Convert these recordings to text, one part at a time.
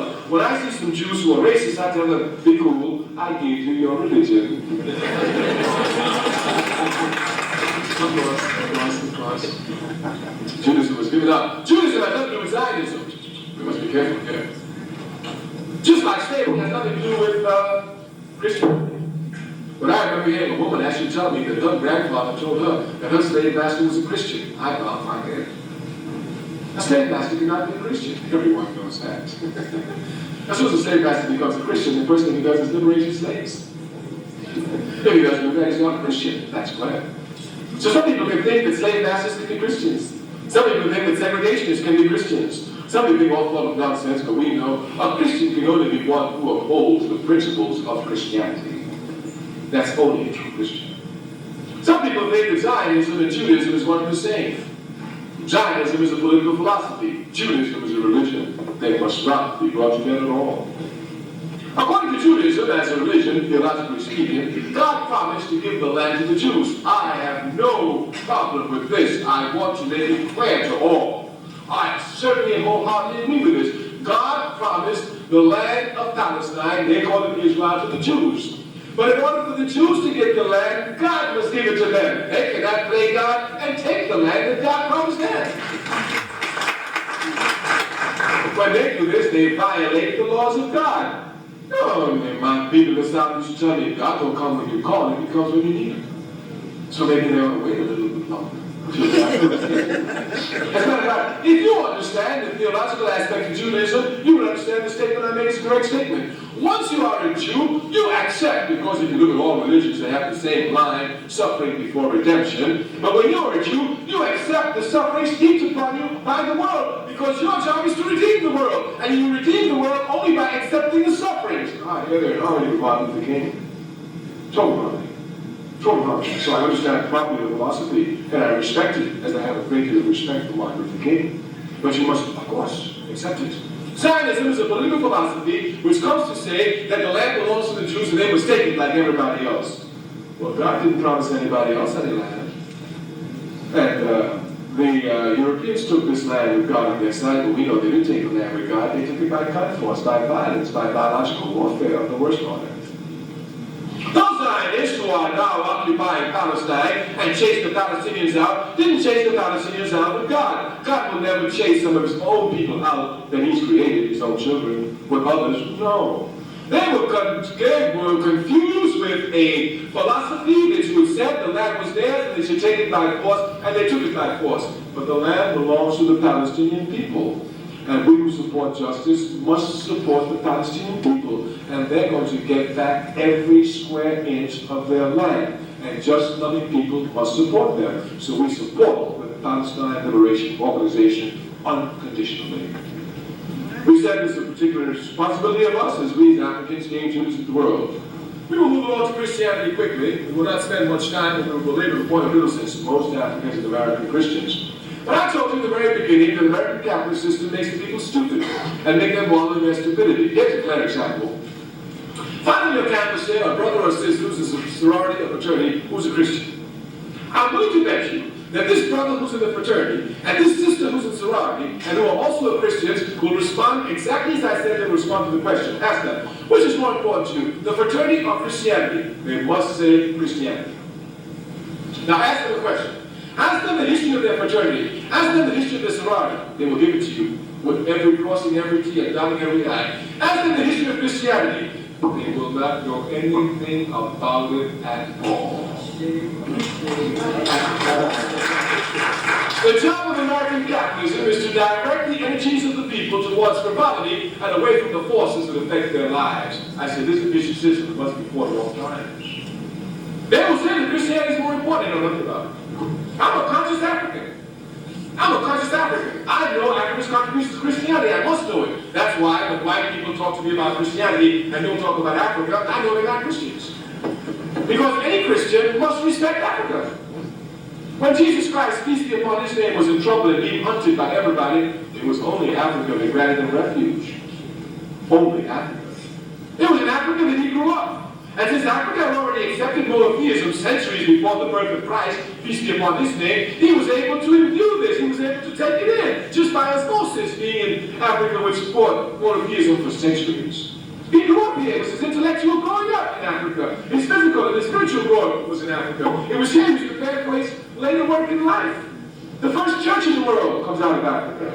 love. When I see some Jews who are racist, I tell them, be cool, I gave you your religion. Of course. Judaism was given up. Judaism has nothing to do with Zionism. We must be careful here. Just like slavery has nothing to do with Christianity. But I remember hearing a woman actually tell me that her grandfather told her that her slave master was a Christian. I bowed my head. A slave master cannot be a Christian. Everyone knows that. As soon as a slave master becomes a Christian, the first thing he does is liberate his slaves. If he doesn't do that, he's not a Christian. That's clear. So some people can think that slave masters can be Christians. Some people think that segregationists can be Christians. Some people think all full of nonsense, but we know a Christian can only be one who upholds the principles of Christianity. That's only a true Christian. Some people think that Zionism and Judaism is one and the same. Zionism is a political philosophy. Judaism is a religion. They must not be brought together at all. According to Judaism, as a religion, theologically speaking, God promised to give the land to the Jews. I have no problem with this. I want to make it clear to all. I certainly and wholeheartedly agree with this. God promised the land of Palestine, they call it Israel, to the Jews. But in order for the Jews to get the land, God must give it to them. They cannot play God and take the land that God promised them. When they do this, they violate the laws of God. No, my people in the South used to tell me, God don't come when you call him, he comes when you need him. So maybe they ought to wait a little bit longer. As a matter of fact, if you understand the theological aspect of Judaism, you will understand the statement I made is a correct statement. Once you are a Jew, you accept, because if you look at all religions, they have the same line, suffering before redemption. But when you're a Jew, you accept the sufferings heaped upon you by the world, because your job is to redeem the world. And you redeem the world only by accepting the sufferings. Ah, here they are, you Martin Luther King. Totally. So I understand properly the philosophy, and I respect it, as I have a great deal of respect for Martin Luther King. But you must, of course, accept it. Zionism is a political philosophy which comes to say that the land belongs to the Jews and they must take it like everybody else. Well, God didn't promise anybody else any land. And the Europeans took this land with God on their side, but we know they didn't take the land with God. They took it by gun force, by violence, by biological warfare of the worst order. Those Zionists who are now occupying Palestine and chase the Palestinians out, didn't chase the Palestinians out with God. God will never chase some of his own people out that he's created, his own children, with others. No. They were confused with a philosophy that you said the land was theirs and they should take it by force, and they took it by force. But the land belongs to the Palestinian people. And we who support justice must support the Palestinian people. And they're going to get back every square inch of their land. And just-loving people must support them. So we support the Palestine Liberation Organization unconditionally. We said this is a particular responsibility of us as we as Africans gain Jews in the world. We will move on to Christianity quickly. We will not spend much time, and we will belabor the point of little since most Africans are American Christians. But I told you in the very beginning that the American capitalist system makes the people stupid and make them wallow in their stupidity. Here's a clear example. Find on your campus there a brother or sister who's a sorority or fraternity who's a Christian. I'm willing to bet you that this brother who's in the fraternity and this sister who's in sorority and who are also Christians will respond exactly as I said they will respond to the question. Ask them, which is more important to you, the fraternity or Christianity? They must say Christianity. Now ask them a question. Ask them the history of their fraternity. Ask them the history of their sorority. They will give it to you with every crossing every T and dotting every I. Ask them the history of Christianity. They will not know anything about it at all. The job of American capitalism is to direct the energies of the people towards frivolity and away from the forces that affect their lives. I said this vicious system must be fought at all times. They will say that Christianity is more important. They know nothing about it. I'm a conscious African. I'm a conscious African. I know Africa's contributions to Christianity. I must know it. That's why when white people talk to me about Christianity and don't talk about Africa, I know they're not Christians. Because any Christian must respect Africa. When Jesus Christ, peace be upon his name, was in trouble and being hunted by everybody, it was only Africa that granted him refuge. Only Africa. It was in Africa that he grew up. And since Africa had already accepted monotheism centuries before the birth of Christ, peace be upon his name, he was able to imbue this. He was able to take it in, just by osmosis, being in Africa would support monotheism for centuries. He grew up here. It was his intellectual growing up in Africa. His physical and his spiritual growth was in Africa. It was him who was prepared for his later work in life. The first church in the world comes out of Africa.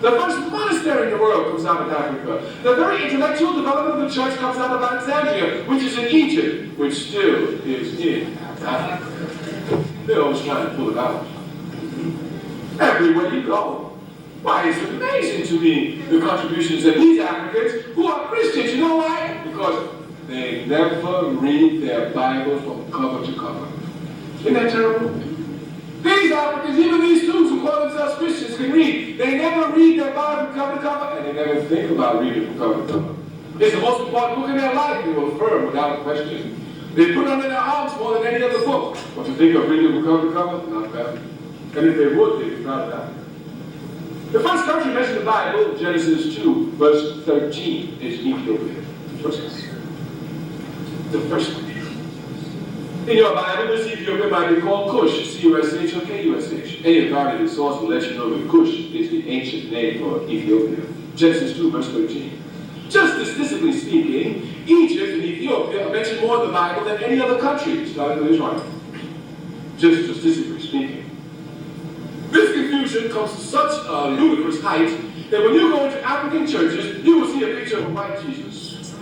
The first monastery in the world comes out of Africa. The very intellectual development of the church comes out of Alexandria, which is in Egypt, which still is in Africa. They're always trying to pull it out. Everywhere you go. Why, it's amazing to me, the contributions of these Africans who are Christians. You know why? Because they never read their Bible from cover to cover. Isn't that terrible? These Africans, even these students who call themselves Christians, can read. They never read their Bible from cover to cover, and they never think about reading from cover to cover. It's the most important book in their life, they will affirm without question. They put it under their arms more than any other book. But to think of reading from cover to cover, not bad. And if they would, they'd be proud of that. The first country mentioned in the Bible, Genesis 2, verse 13, is Ethiopia. The first country. In your Bible, this Ethiopia might be called Cush, C-U-S-H or K-U-S-H. Any authoritative source will let you know that Cush is the ancient name for Ethiopia. Genesis 2, verse 13. Just statistically speaking, Egypt and Ethiopia are mentioned more in the Bible than any other country, starting with Israel. Just statistically speaking. This confusion comes to such a ludicrous height that when you go into African churches, you will see a picture of a white Jesus.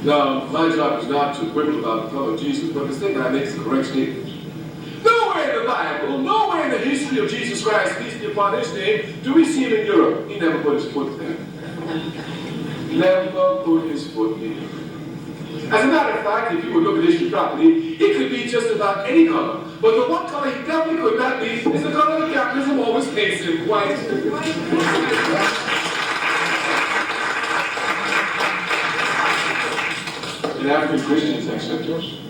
Now, my job is not to quibble about the color of Jesus, but the statement I make is a correct statement. Nowhere in the Bible, nowhere in the history of Jesus Christ, peace be upon his name, do we see him in Europe. He never put his foot there. Never put his foot in Europe. As a matter of fact, if you would look at history properly, it could be just about any color. But the one color he definitely could not be is the color that capitalism always paints him, white. And African Christians accept yours.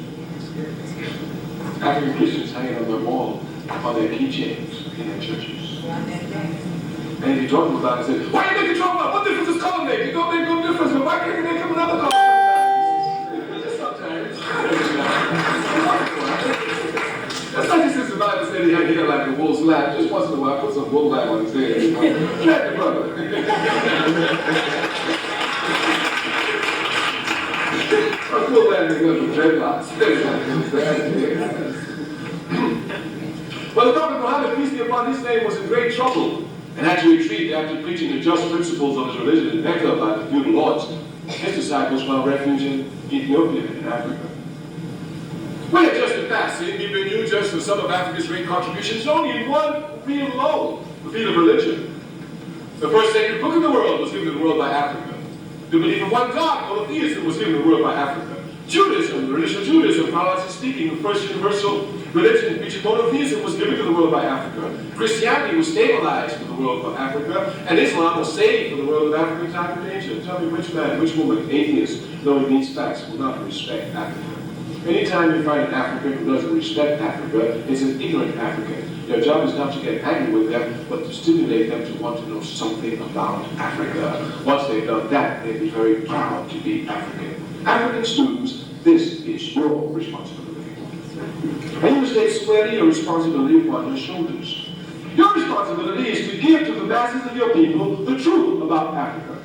African Christians hanging on their wall, on their keychains in their churches. And if you talk to them about it, say, why are you making trouble? What difference does color make? It don't make no difference, but why can't you make them another color? That's not just as the Bible said he had hair like a wolf's lap. Just once in a while, put some wool lap on his head. Let the brother. A wool lap is good for dreadlocks. Well, the Prophet Muhammad, peace be upon his name, was in great trouble and had to retreat after preaching the just principles of his religion in Dekab by the feudal lords. His disciples found refuge in Ethiopia in Africa. We have just been passing, giving you just for some of Africa's great contributions, only in one field alone, the field of religion. The first sacred book in the world was given to the world by Africa. The belief in one God, monotheism, was given to the world by Africa. Judaism, the religion of Judaism, chronologically speaking, the first universal religion preaching monotheism, was given to the world by Africa. Christianity was stabilized for the world of Africa, and Islam was saved for the world of Africa in time of danger. Tell me which man, which woman, atheist, knowing these facts, will not respect Africa. Anytime you find an African who doesn't respect Africa, it's an ignorant African. Your job is not to get angry with them, but to stimulate them to want to know something about Africa. Once they've done that, they'll be very proud to be African. African students, this is your responsibility. And you stay squarely your responsibility upon your shoulders. Your responsibility is to give to the masses of your people the truth about Africa,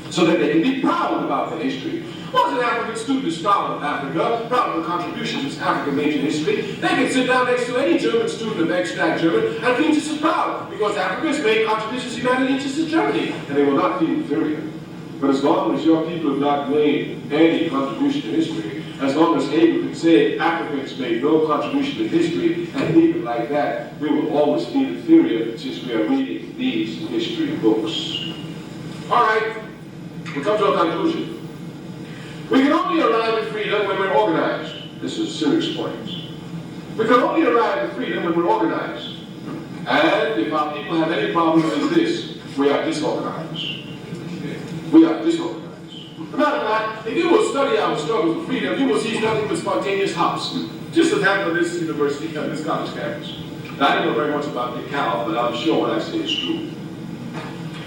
so that they can be proud about their history. Once an African student is proud of Africa, proud of the contributions of African made to history, they can sit down next to any German student of extract German and feel just as proud, because Africa has made contributions to humanity just as Germany, and they will not feel inferior. But as long as your people have not made any contribution to history, as long as Abel can say Africans made no contribution to history, and leave it like that, we will always feel inferior since we are reading these history books. All right, we come to a conclusion. We can only arrive at freedom when we're organized. This is a serious point. We can only arrive at freedom when we're organized. And if our people have any problem with this, we are disorganized. We are disorganized. As a matter of fact, if you will study our struggle for freedom, you will see nothing but spontaneous hops. Just as happened on this university, on this college campus. Now, I don't know very much about Dekab, but I'm sure what I say is true.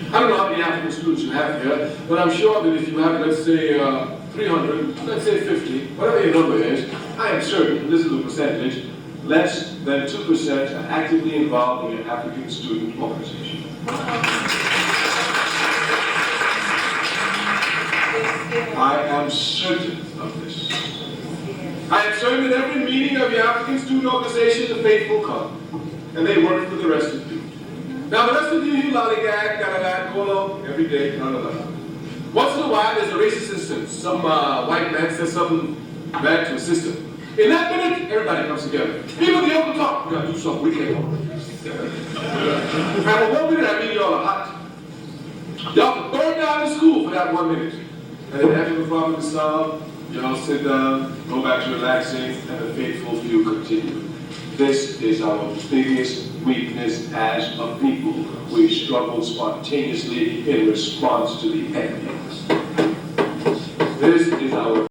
I don't know how many African students you have here, but I'm sure that if you have, let's say, 300, let's say 50, whatever your number is, I am certain, this is the percentage, less than 2% are actively involved in your African student organization. I am certain of this. I am certain that every meeting of your African student organization, the faithful come, and they work for the rest of you. Now the rest of you, you lollygag, go along every day, Once in a while, there's a racist instance. Some white man says something bad to his sister. In that minute, everybody comes together. People in the open talk, we gotta do something, we can't hold it. And for 1 minute, I mean y'all are hot. Y'all can burn down the school for that 1 minute. And then after the problem is solved, y'all sit down, go back to relaxing, and the faithful few continue. This is our biggest weakness as a people. We struggle spontaneously in response to the enemy. This is our